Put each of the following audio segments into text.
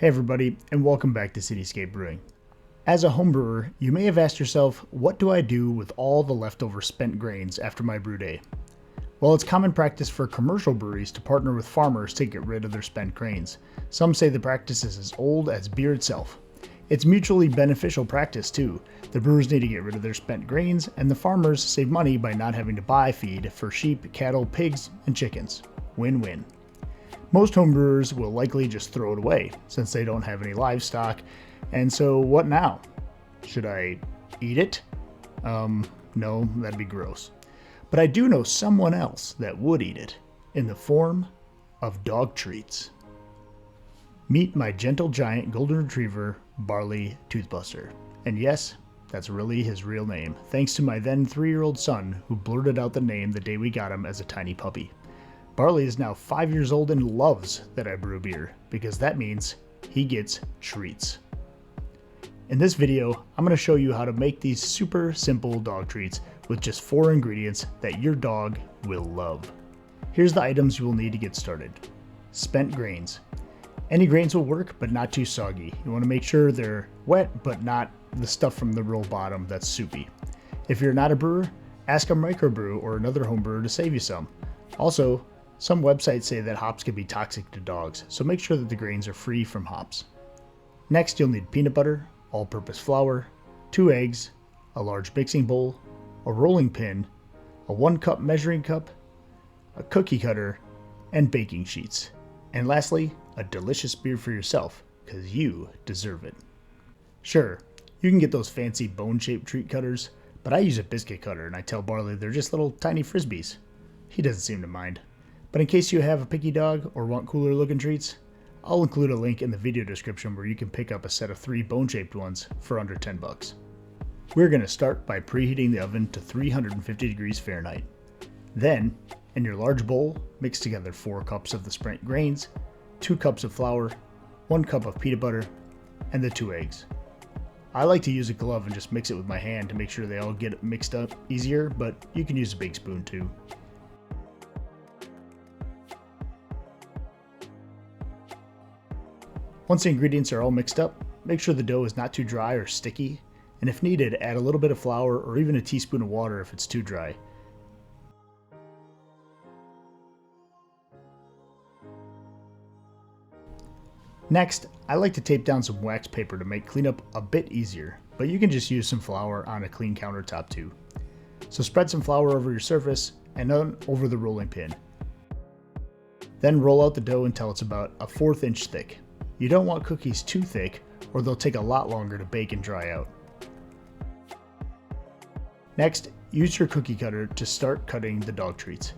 Hey everybody, and welcome back to Cityscape Brewing. As a homebrewer, you may have asked yourself, what do I do with all the leftover spent grains after my brew day? Well, it's common practice for commercial breweries to partner with farmers to get rid of their spent grains. Some say the practice is as old as beer itself. It's mutually beneficial practice too. The brewers need to get rid of their spent grains, and the farmers save money by not having to buy feed for sheep, cattle, pigs, and chickens. Win-win. Most homebrewers will likely just throw it away, since they don't have any livestock, and so what now? Should I eat it? No, that'd be gross. But I do know someone else that would eat it, in the form of dog treats. Meet my gentle giant golden retriever, Barley Toothbuster. And yes, that's really his real name, thanks to my then 3-year-old son who blurted out the name the day we got him as a tiny puppy. Barley is now 5 years old and loves that I brew beer, because that means he gets treats. In this video, I'm going to show you how to make these super simple dog treats with just 4 ingredients that your dog will love. Here's the items you will need to get started. Spent grains. Any grains will work, but not too soggy. You want to make sure they're wet, but not the stuff from the roll bottom that's soupy. If you're not a brewer, ask a microbrew or another home brewer to save you some. Also, some websites say that hops can be toxic to dogs, so make sure that the grains are free from hops. Next, you'll need peanut butter, all-purpose flour, 2 eggs, a large mixing bowl, a rolling pin, a 1-cup measuring cup, a cookie cutter, and baking sheets. And lastly, a delicious beer for yourself, because you deserve it. Sure, you can get those fancy bone-shaped treat cutters, but I use a biscuit cutter and I tell Barley they're just little tiny frisbees. He doesn't seem to mind. But in case you have a picky dog or want cooler looking treats, I'll include a link in the video description where you can pick up a set of 3 bone-shaped ones for under $10. We're going to start by preheating the oven to 350 degrees Fahrenheit. Then, in your large bowl, mix together 4 cups of the spent grains, 2 cups of flour, 1 cup of peanut butter, and the 2 eggs. I like to use a glove and just mix it with my hand to make sure they all get mixed up easier, but you can use a big spoon too. Once the ingredients are all mixed up, make sure the dough is not too dry or sticky, and if needed, add a little bit of flour or even a teaspoon of water if it's too dry. Next, I like to tape down some wax paper to make cleanup a bit easier, but you can just use some flour on a clean countertop too. So spread some flour over your surface and then over the rolling pin. Then roll out the dough until it's about a 1/4 inch thick. You don't want cookies too thick or they'll take a lot longer to bake and dry out. Next, use your cookie cutter to start cutting the dog treats.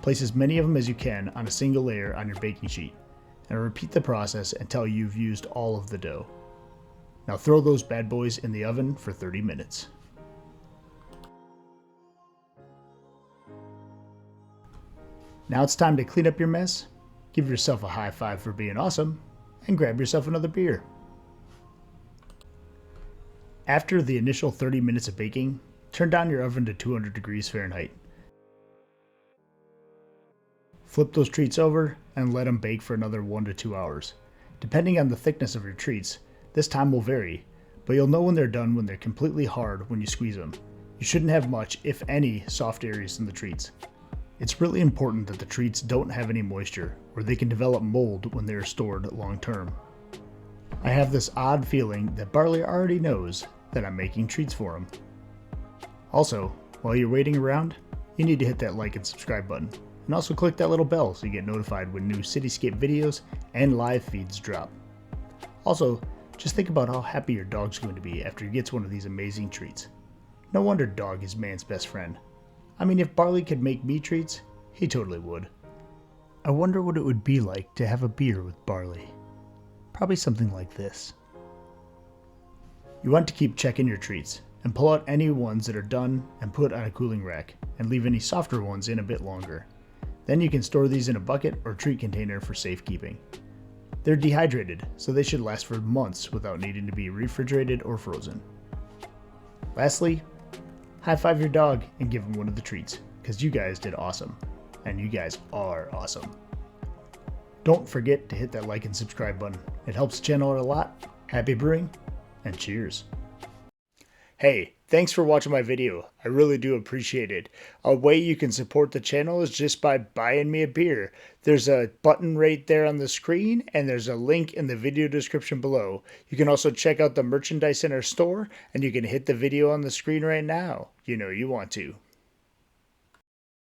Place as many of them as you can on a single layer on your baking sheet, and repeat the process until you've used all of the dough. Now throw those bad boys in the oven for 30 minutes. Now it's time to clean up your mess, give yourself a high five for being awesome, and grab yourself another beer. After the initial 30 minutes of baking, turn down your oven to 200 degrees Fahrenheit. Flip those treats over and let them bake for another 1 to 2 hours. Depending on the thickness of your treats, this time will vary, but you'll know when they're done when they're completely hard when you squeeze them. You shouldn't have much, if any, soft areas in the treats. It's really important that the treats don't have any moisture, or they can develop mold when they are stored long term. I have this odd feeling that Barley already knows that I'm making treats for him. Also, while you're waiting around, you need to hit that like and subscribe button, and also click that little bell so you get notified when new Cityscape videos and live feeds drop. Also, just think about how happy your dog's going to be after he gets one of these amazing treats. No wonder dog is man's best friend. I mean, if Barley could make me treats, he totally would. I wonder what it would be like to have a beer with Barley. Probably something like this. You want to keep checking your treats, and pull out any ones that are done and put on a cooling rack, and leave any softer ones in a bit longer. Then you can store these in a bucket or treat container for safekeeping. They're dehydrated, so they should last for months without needing to be refrigerated or frozen. Lastly, high five your dog and give him one of the treats, because you guys did awesome. And you guys are awesome. Don't forget to hit that like and subscribe button. It helps the channel out a lot. Happy brewing, and cheers. Hey, thanks for watching my video. I really do appreciate it. A way you can support the channel is just by buying me a beer. There's a button right there on the screen, and there's a link in the video description below. You can also check out the merchandise in our store, and you can hit the video on the screen right now. You know you want to.